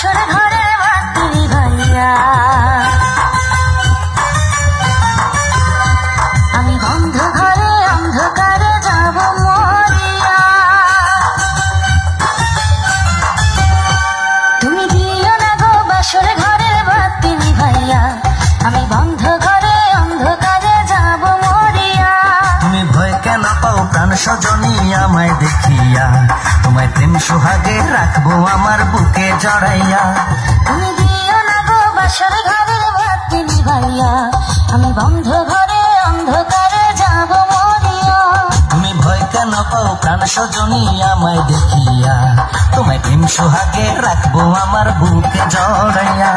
বাসর ঘরে বাতি ভাইয়া আমি বন্ধ ঘরে অন্ধকারে যাব মরিয়া তুমি দিও না গো বাসর ঘরে বাতি ভাইয়া আমি বন্ধ ঘরে অন্ধকারে যাব মরিয়া তুমি ভয় কেন পাও প্রাণ সজনী আমায় দেখিয়া তোমায় প্রেম সোহাগে রাখবো আমার বুকে জড়াইয়া তুমি দিও না গো বাসর ঘরে বাতি ভাইয়া আমি বন্ধ ঘরে অন্ধকারে যাব মরিয়া তুমি ভয় কেন পাও প্রাণ সজনী আমায় দেখিয়া তোমায় প্রেম সোহাগে রাখবো আমার বুকে জড়াইয়া